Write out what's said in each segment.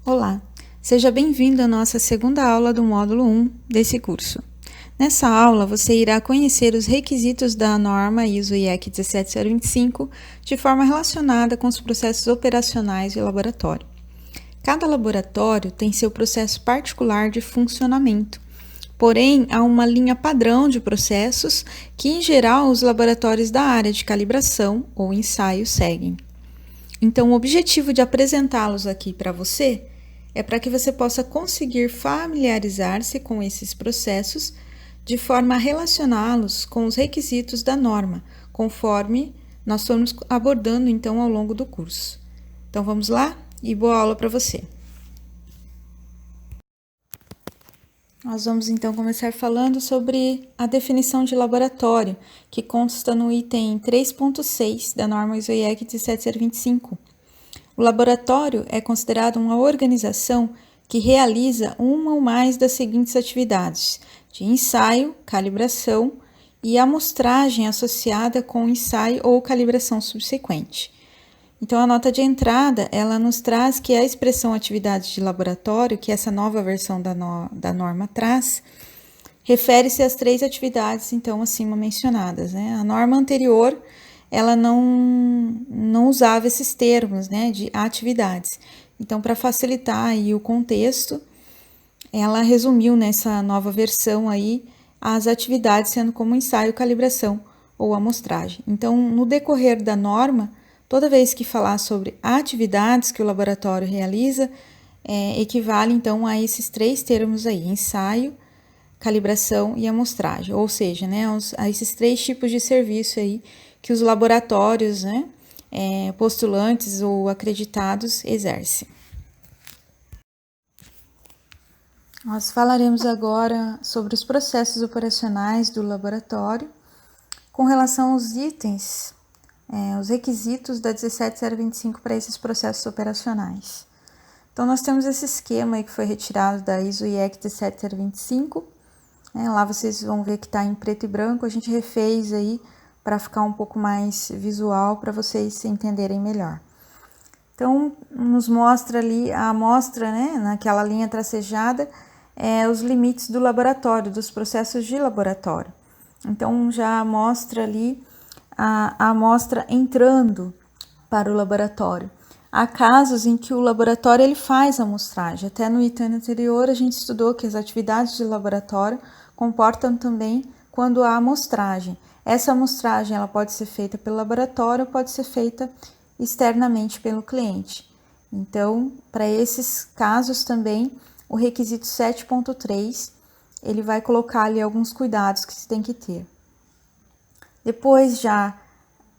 Olá, seja bem-vindo à nossa segunda aula do módulo 1 desse curso. Nessa aula, você irá conhecer os requisitos da norma ISO/IEC 17025 de forma relacionada com os processos operacionais de laboratório. Cada laboratório tem seu processo particular de funcionamento, porém, há uma linha padrão de processos que, em geral, os laboratórios da área de calibração ou ensaio seguem. Então, o objetivo de apresentá-los aqui para você é para que você possa conseguir familiarizar-se com esses processos de forma a relacioná-los com os requisitos da norma, conforme nós formos abordando então ao longo do curso. Então vamos lá e boa aula para você. Nós vamos então começar falando sobre a definição de laboratório, que consta no item 3.6 da norma ISO/IEC 17025. O laboratório é considerado uma organização que realiza uma ou mais das seguintes atividades: de ensaio, calibração e amostragem associada com ensaio ou calibração subsequente. Então, a nota de entrada, ela nos traz que a expressão atividade de laboratório, que essa nova versão da norma traz, refere-se às três atividades, então, acima mencionadas, né? A norma anterior, ela não usava esses termos, né, de atividades. Então, para facilitar aí o contexto, ela resumiu nessa nova versão aí as atividades sendo como ensaio, calibração ou amostragem. Então, no decorrer da norma, toda vez que falar sobre atividades que o laboratório realiza, equivale então a esses três termos aí: ensaio, calibração e amostragem, ou seja, né, a esses três tipos de serviço aí que os laboratórios, né, postulantes ou acreditados exercem. Nós falaremos agora sobre os processos operacionais do laboratório com relação aos itens, os requisitos da 17025 para esses processos operacionais. Então, nós temos esse esquema aí que foi retirado da ISO/IEC 17025. Lá vocês vão ver que está em preto e branco, a gente refez aí para ficar um pouco mais visual para vocês entenderem melhor. Então, nos mostra ali a amostra, né, naquela linha tracejada, os limites do laboratório, dos processos de laboratório. Então, já mostra ali a amostra entrando para o laboratório. Há casos em que o laboratório ele faz a amostragem. Até no item anterior a gente estudou que as atividades de laboratório comportam também quando há amostragem. Essa amostragem ela pode ser feita pelo laboratório, pode ser feita externamente pelo cliente. Então, para esses casos também, o requisito 7.3, ele vai colocar ali alguns cuidados que se tem que ter. Depois, já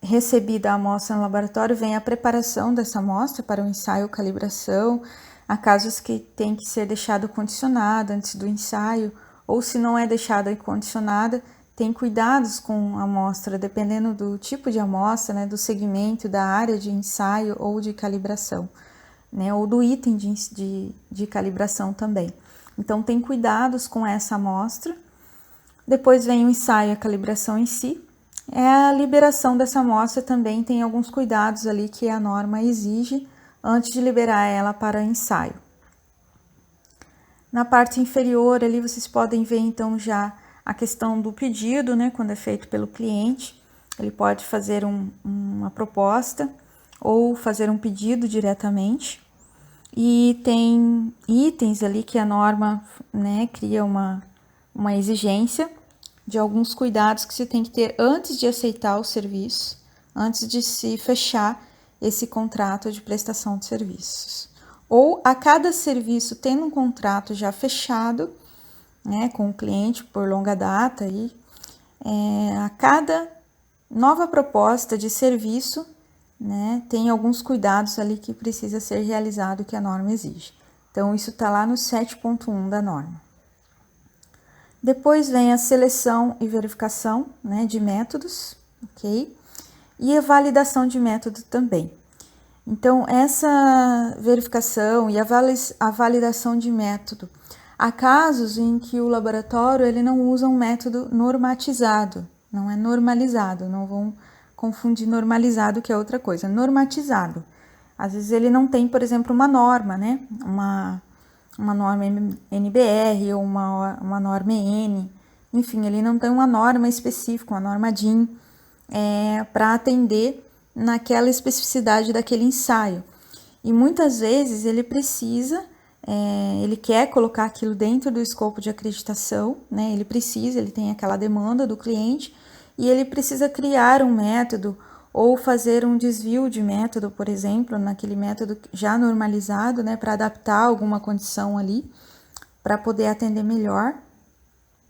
recebida a amostra no laboratório, vem a preparação dessa amostra para o ensaio ou calibração. Há casos que tem que ser deixado condicionada antes do ensaio, ou se não é deixada condicionada, tem cuidados com a amostra, dependendo do tipo de amostra, né, do segmento, da área de ensaio ou de calibração, né, ou do item de calibração também. Então, tem cuidados com essa amostra. Depois vem o ensaio e a calibração em si. A liberação dessa amostra também tem alguns cuidados ali que a norma exige antes de liberar ela para ensaio. Na parte inferior ali vocês podem ver então já a questão do pedido, né, quando é feito pelo cliente. Ele pode fazer uma proposta ou fazer um pedido diretamente. E tem itens ali que a norma, né, cria uma exigência de alguns cuidados que se tem que ter antes de aceitar o serviço, antes de se fechar esse contrato de prestação de serviços. Ou a cada serviço tendo um contrato já fechado, né, com o cliente por longa data, a cada nova proposta de serviço, né, tem alguns cuidados ali que precisa ser realizado que a norma exige. Então, isso está lá no 7.1 da norma. Depois vem a seleção e verificação, né, de métodos, ok? E a validação de método também. Então, essa verificação e a validação de método, há casos em que o laboratório ele não usa um método normatizado, não é normalizado, não vão confundir normalizado, que é outra coisa, normatizado. Às vezes ele não tem, por exemplo, uma norma, né? Uma norma NBR ou uma norma EN. Enfim, ele não tem uma norma específica, uma norma DIN, para atender naquela especificidade daquele ensaio. E muitas vezes ele precisa, ele quer colocar aquilo dentro do escopo de acreditação, né? Ele tem aquela demanda do cliente e ele precisa criar um método ou fazer um desvio de método, por exemplo, naquele método já normalizado, né? Para adaptar alguma condição ali, para poder atender melhor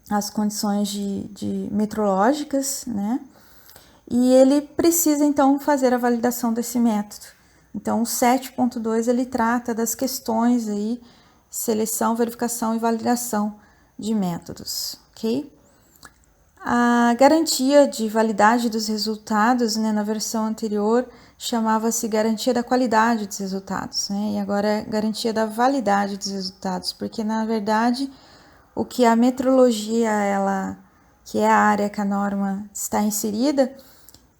as condições de metrológicas, né? E ele precisa, então, fazer a validação desse método. Então, o 7.2, ele trata das questões aí, seleção, verificação e validação de métodos, ok? A garantia de validade dos resultados, né, na versão anterior, chamava-se garantia da qualidade dos resultados, né? E agora é garantia da validade dos resultados, porque, na verdade, o que a metrologia, que é a área que a norma está inserida,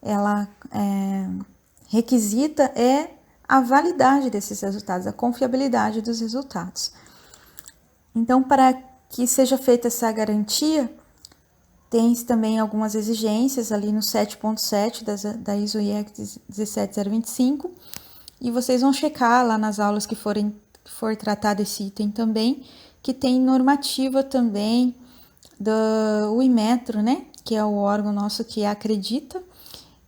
ela requisita a validade desses resultados, a confiabilidade dos resultados. Então, para que seja feita essa garantia, tem também algumas exigências ali no 7.7 da ISO IEC 17025, e vocês vão checar lá nas aulas que for tratar desse item também, que tem normativa também do Inmetro, né, que é o órgão nosso que acredita.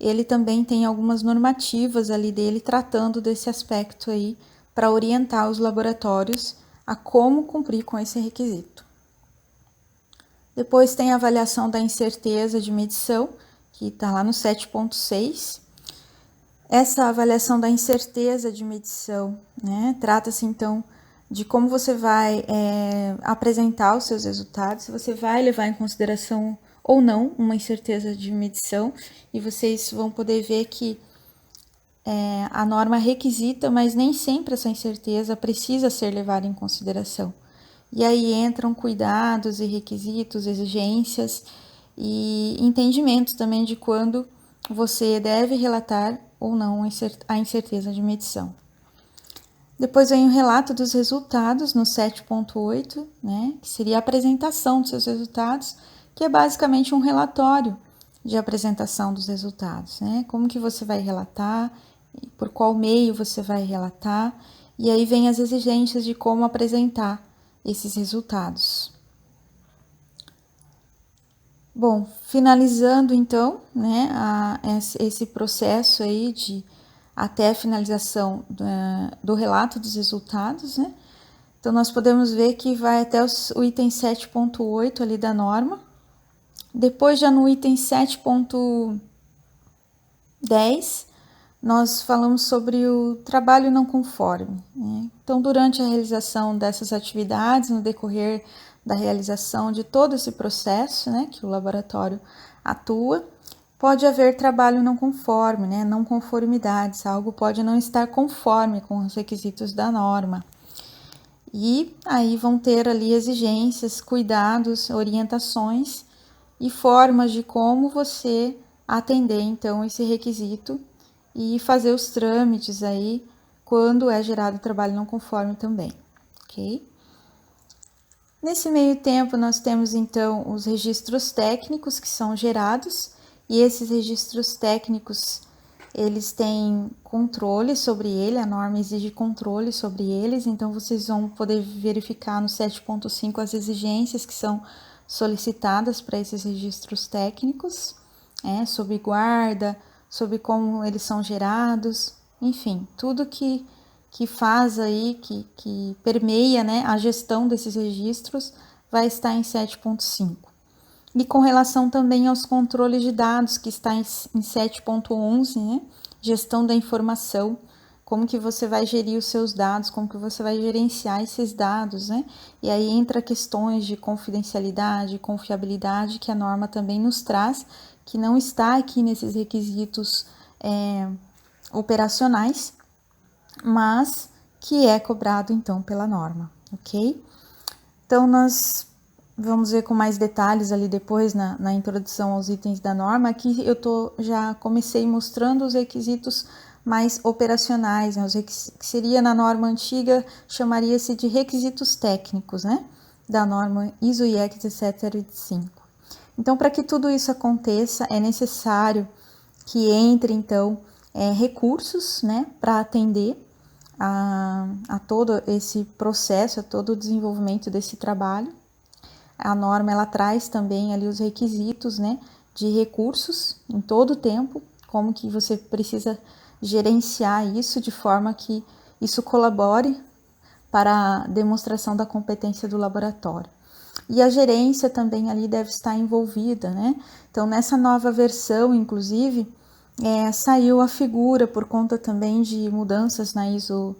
Ele também tem algumas normativas ali dele tratando desse aspecto aí para orientar os laboratórios a como cumprir com esse requisito. Depois tem a avaliação da incerteza de medição, que está lá no 7.6. Essa avaliação da incerteza de medição, né, trata-se então de como você vai apresentar os seus resultados, se você vai levar em consideração ou não uma incerteza de medição, e vocês vão poder ver que a norma requisita, mas nem sempre essa incerteza precisa ser levada em consideração. E aí entram cuidados e requisitos, exigências e entendimentos também de quando você deve relatar ou não a incerteza de medição. Depois vem o relato dos resultados no 7.8, né, que seria a apresentação dos seus resultados, que é basicamente um relatório de apresentação dos resultados, né? Como que você vai relatar, por qual meio você vai relatar, e aí vem as exigências de como apresentar esses resultados. Bom, finalizando então, né, esse processo aí até a finalização do relato dos resultados, né? Então, nós podemos ver que vai até o item 7.8 ali da norma. Depois, já no item 7.10, nós falamos sobre o trabalho não conforme, né? Então, durante a realização dessas atividades, no decorrer da realização de todo esse processo, né, que o laboratório atua, pode haver trabalho não conforme, né, não conformidades, algo pode não estar conforme com os requisitos da norma. E aí vão ter ali exigências, cuidados, orientações e formas de como você atender então esse requisito e fazer os trâmites aí quando é gerado trabalho não conforme também, ok? Nesse meio tempo nós temos então os registros técnicos que são gerados, e esses registros técnicos eles têm controle sobre ele, a norma exige controle sobre eles, então vocês vão poder verificar no 7.5 as exigências que são solicitadas para esses registros técnicos, sobre guarda, sobre como eles são gerados, enfim, tudo que faz aí, que permeia, né, a gestão desses registros vai estar em 7.5. E com relação também aos controles de dados, que está em 7.11, né? Gestão da informação, como que você vai gerir os seus dados, como que você vai gerenciar esses dados, né? E aí entra questões de confidencialidade, confiabilidade, que a norma também nos traz, que não está aqui nesses requisitos operacionais, mas que é cobrado então pela norma, ok? Então, nós vamos ver com mais detalhes ali depois na introdução aos itens da norma. Aqui eu já comecei mostrando os requisitos mais operacionais, né? Que seria na norma antiga, chamaria-se de requisitos técnicos, né? Da norma ISO IEC 17025. Então, para que tudo isso aconteça, é necessário que entre, então, recursos, né, para atender a todo esse processo, a todo o desenvolvimento desse trabalho. A norma, ela traz também ali os requisitos, né, de recursos em todo o tempo, como que você precisa gerenciar isso de forma que isso colabore para a demonstração da competência do laboratório. E a gerência também ali deve estar envolvida, né? Então, nessa nova versão, inclusive, saiu a figura por conta também de mudanças na ISO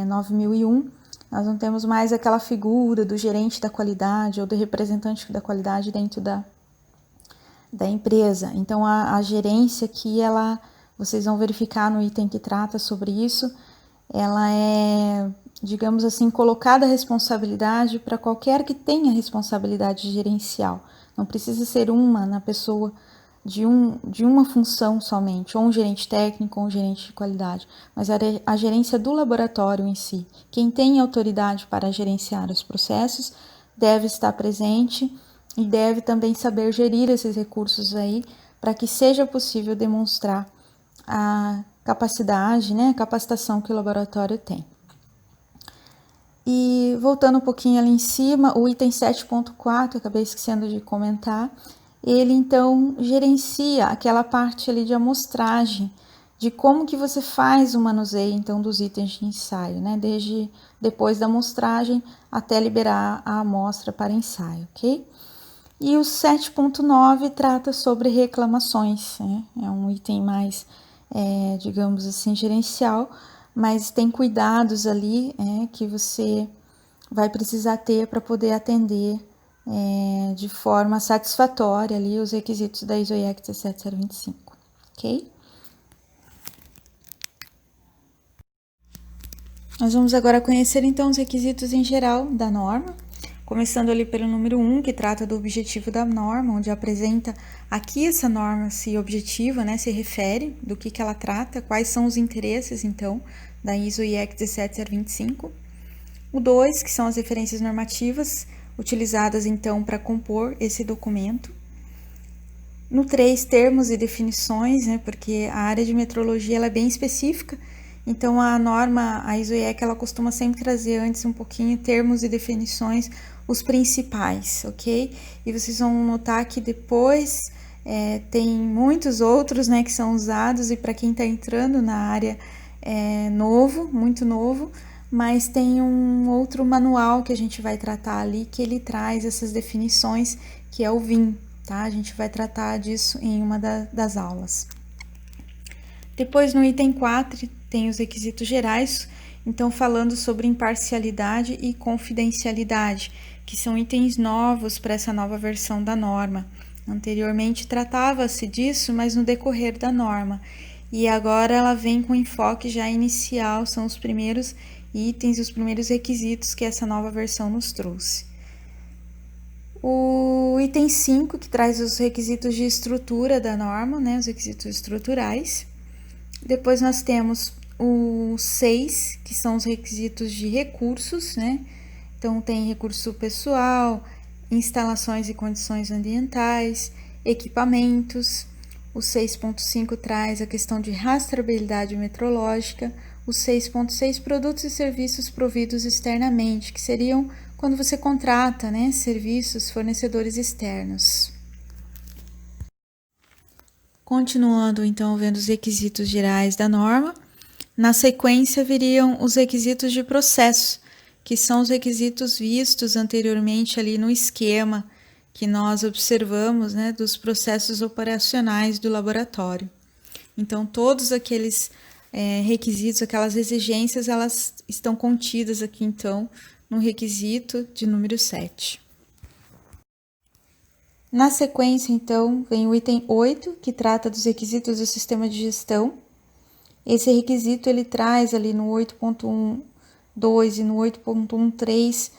9001. Nós não temos mais aquela figura do gerente da qualidade ou do representante da qualidade dentro da empresa. Então, a gerência aqui, vocês vão verificar no item que trata sobre isso, ela é, digamos assim, colocada a responsabilidade para qualquer que tenha responsabilidade gerencial. Não precisa ser na pessoa de uma função somente, ou um gerente técnico ou um gerente de qualidade, mas a gerência do laboratório em si. Quem tem autoridade para gerenciar os processos deve estar presente e deve também saber gerir esses recursos aí para que seja possível demonstrar a capacidade, né, a capacitação que o laboratório tem. E voltando um pouquinho ali em cima, o item 7.4, acabei esquecendo de comentar, ele então gerencia aquela parte ali de amostragem, de como que você faz o manuseio então dos itens de ensaio, né, desde depois da amostragem até liberar a amostra para ensaio, ok? E o 7.9 trata sobre reclamações, né? É um item mais, digamos assim, gerencial, mas tem cuidados ali que você vai precisar ter para poder atender de forma satisfatória ali os requisitos da ISO IEC 17025, ok? Nós vamos agora conhecer então os requisitos em geral da norma. Começando ali pelo número 1, que trata do objetivo da norma, onde apresenta aqui essa norma se objetiva, né, se refere do que ela trata, quais são os interesses, então, da ISO IEC 17025. O 2, que são as referências normativas utilizadas, então, para compor esse documento. No 3, termos e definições, né, porque a área de metrologia ela é bem específica, então a norma, a ISO IEC, ela costuma sempre trazer antes um pouquinho termos e definições, os principais, ok? E vocês vão notar que depois tem muitos outros, né, que são usados, e para quem está entrando na área novo, muito novo, mas tem um outro manual que a gente vai tratar ali, que ele traz essas definições, que é o VIM, tá? A gente vai tratar disso em uma das aulas. Depois, no item 4, tem os requisitos gerais, então falando sobre imparcialidade e confidencialidade, que são itens novos para essa nova versão da norma. Anteriormente tratava-se disso, mas no decorrer da norma. E agora ela vem com enfoque já inicial, são os primeiros itens, os primeiros requisitos que essa nova versão nos trouxe. O item 5, que traz os requisitos de estrutura da norma, né, os requisitos estruturais. Depois nós temos o 6, que são os requisitos de recursos, né? Então tem recurso pessoal, instalações e condições ambientais, equipamentos. O 6.5 traz a questão de rastreabilidade metrológica. O 6.6, produtos e serviços providos externamente, que seriam quando você contrata, né, serviços, fornecedores externos. Continuando, então, vendo os requisitos gerais da norma, na sequência viriam os requisitos de processo, que são os requisitos vistos anteriormente ali no esquema que nós observamos, né, dos processos operacionais do laboratório. Então, todos aqueles requisitos, aquelas exigências, elas estão contidas aqui, então, no requisito de número 7. Na sequência, então, vem o item 8, que trata dos requisitos do sistema de gestão. Esse requisito, ele traz ali no 8.1.2 e no 8.1.3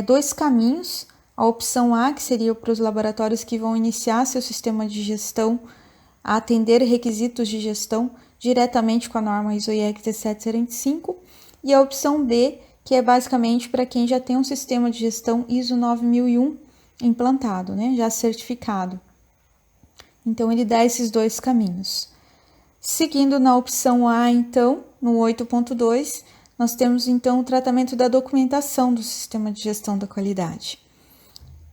dois caminhos. A opção A, que seria para os laboratórios que vão iniciar seu sistema de gestão, a atender requisitos de gestão diretamente com a norma ISO/IEC 17025, e a opção B, que é basicamente para quem já tem um sistema de gestão ISO 9001 implantado, né, já certificado. Então, ele dá esses dois caminhos. Seguindo na opção A, então, no 8.2, nós temos, então, o tratamento da documentação do sistema de gestão da qualidade.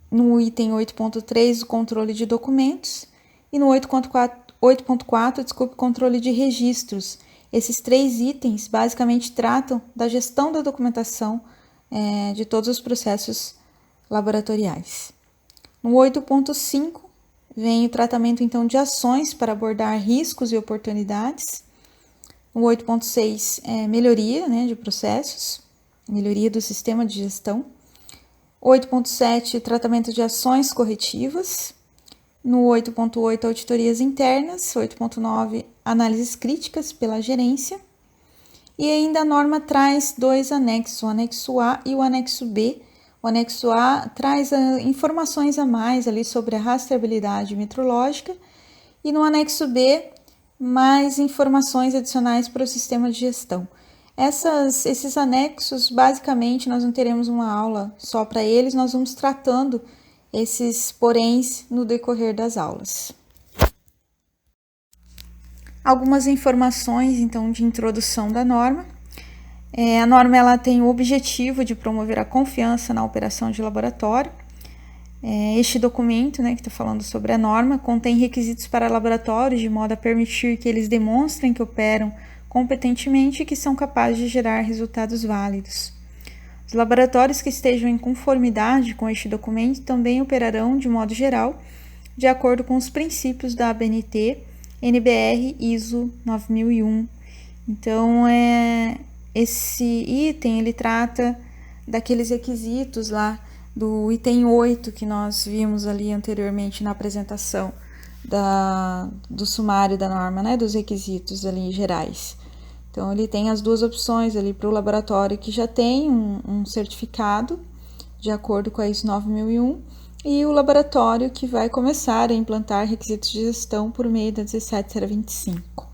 No item 8.3, o controle de documentos. E no 8.4, controle de registros. Esses 3 itens, basicamente, tratam da gestão da documentação de todos os processos laboratoriais. No 8.5, vem o tratamento, então, de ações para abordar riscos e oportunidades. O 8.6 é melhoria, né, de processos, melhoria do sistema de gestão. 8.7, tratamento de ações corretivas. No 8.8, auditorias internas. 8.9, análises críticas pela gerência. E ainda a norma traz 2 anexos, o anexo A e o anexo B. O anexo A traz informações a mais ali sobre a rastreabilidade metrológica, e no anexo B, mais informações adicionais para o sistema de gestão. Esses anexos, basicamente, nós não teremos uma aula só para eles, nós vamos tratando esses poréns no decorrer das aulas. Algumas informações, então, de introdução da norma. A norma ela tem o objetivo de promover a confiança na operação de laboratório. Este documento, né, que está falando sobre a norma, contém requisitos para laboratórios de modo a permitir que eles demonstrem que operam competentemente e que são capazes de gerar resultados válidos. Os laboratórios que estejam em conformidade com este documento também operarão, de modo geral, de acordo com os princípios da ABNT, NBR, ISO 9001. Então, esse item, ele trata daqueles requisitos lá do item 8 que nós vimos ali anteriormente na apresentação do sumário da norma, né, dos requisitos ali gerais. Então, ele tem as 2 opções ali para o laboratório que já tem um certificado de acordo com a ISO 9001 e o laboratório que vai começar a implantar requisitos de gestão por meio da 17025.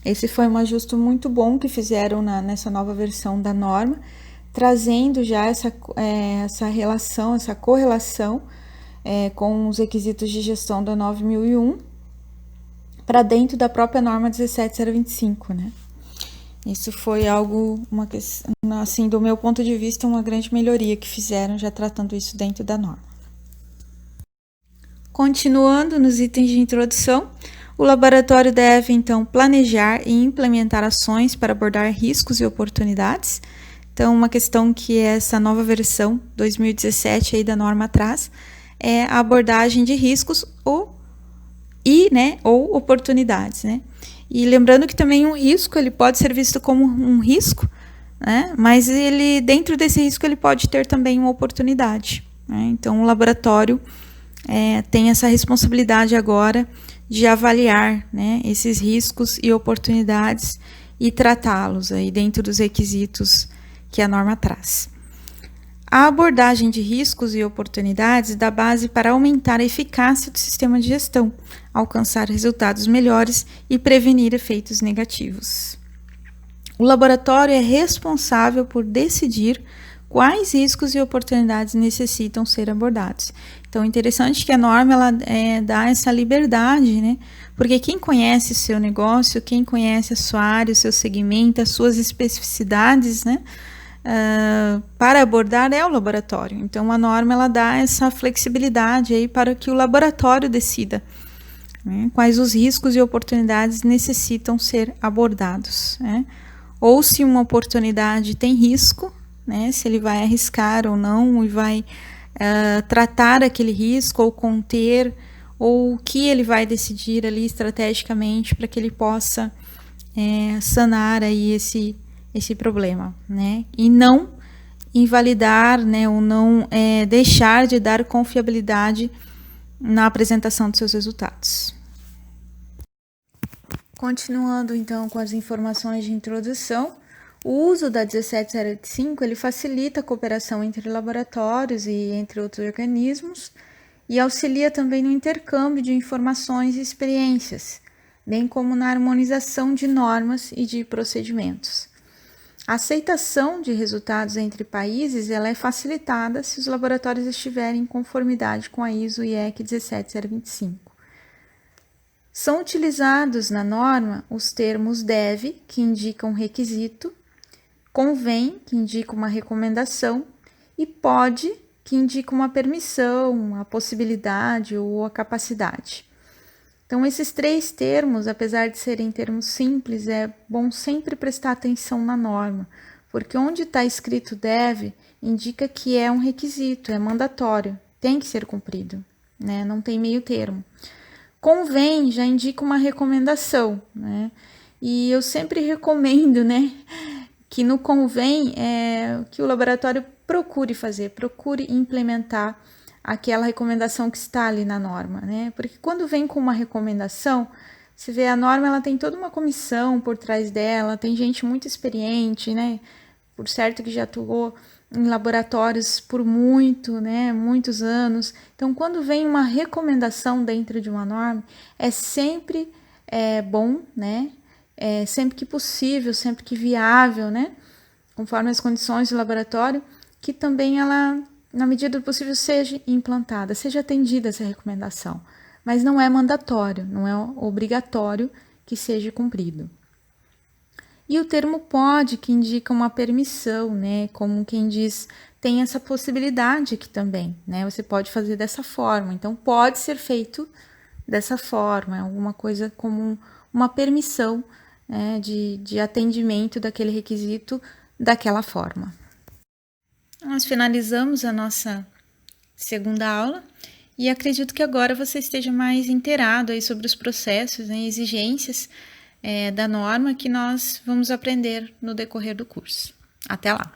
Esse foi um ajuste muito bom que fizeram nessa nova versão da norma, trazendo já essa relação, essa correlação com os requisitos de gestão da 9001 para dentro da própria norma 17025, né? Isso foi algo, assim, do meu ponto de vista, uma grande melhoria que fizeram já tratando isso dentro da norma. Continuando nos itens de introdução, o laboratório deve, então, planejar e implementar ações para abordar riscos e oportunidades. Então, uma questão que essa nova versão 2017 aí da norma traz é a abordagem de riscos ou oportunidades, né? E lembrando que também um risco, ele pode ser visto como um risco, né? Mas dentro desse risco, ele pode ter também uma oportunidade, né? Então, o laboratório tem essa responsabilidade agora de avaliar, né, esses riscos e oportunidades e tratá-los aí dentro dos requisitos que a norma traz. A abordagem de riscos e oportunidades dá base para aumentar a eficácia do sistema de gestão, alcançar resultados melhores e prevenir efeitos negativos. O laboratório é responsável por decidir quais riscos e oportunidades necessitam ser abordados. Então, é interessante que a norma ela dá essa liberdade, né? Porque quem conhece o seu negócio, quem conhece a sua área, o seu segmento, as suas especificidades, né? Para abordar é o laboratório. Então, a norma ela dá essa flexibilidade aí para que o laboratório decida, né, quais os riscos e oportunidades necessitam ser abordados, né? Ou se uma oportunidade tem risco, né, se ele vai arriscar ou não e vai tratar aquele risco ou conter, ou o que ele vai decidir ali estrategicamente para que ele possa sanar aí esse problema, né? E não invalidar, né, ou não deixar de dar confiabilidade na apresentação dos seus resultados. Continuando então com as informações de introdução, o uso da 17025 ele facilita a cooperação entre laboratórios e entre outros organismos e auxilia também no intercâmbio de informações e experiências, bem como na harmonização de normas e de procedimentos. A aceitação de resultados entre países ela é facilitada se os laboratórios estiverem em conformidade com a ISO IEC 17025. São utilizados na norma os termos deve, que indicam requisito, convém, que indica uma recomendação, e pode, que indica uma permissão, a possibilidade ou a capacidade. Então, esses 3 termos, apesar de serem termos simples, é bom sempre prestar atenção na norma, porque onde está escrito deve, indica que é um requisito, é mandatório, tem que ser cumprido, né? Não tem meio termo. Convém já indica uma recomendação, né? E eu sempre recomendo, né, que no convém que o laboratório procure implementar aquela recomendação que está ali na norma, né? Porque quando vem com uma recomendação, você vê a norma, ela tem toda uma comissão por trás dela, tem gente muito experiente, né? Por certo que já atuou em laboratórios por muitos anos. Então, quando vem uma recomendação dentro de uma norma, é sempre bom, né? Sempre que possível, sempre que viável, né? Conforme as condições do laboratório, que também ela, na medida do possível, seja implantada, seja atendida essa recomendação. Mas não é mandatório, não é obrigatório que seja cumprido. E o termo pode, que indica uma permissão, né? Como quem diz, tem essa possibilidade aqui também, né? Você pode fazer dessa forma. Então, pode ser feito dessa forma, alguma coisa como uma permissão, né, de atendimento daquele requisito daquela forma. Nós finalizamos a nossa segunda aula e acredito que agora você esteja mais inteirado aí sobre os processos, né, exigências da norma que nós vamos aprender no decorrer do curso. Até lá!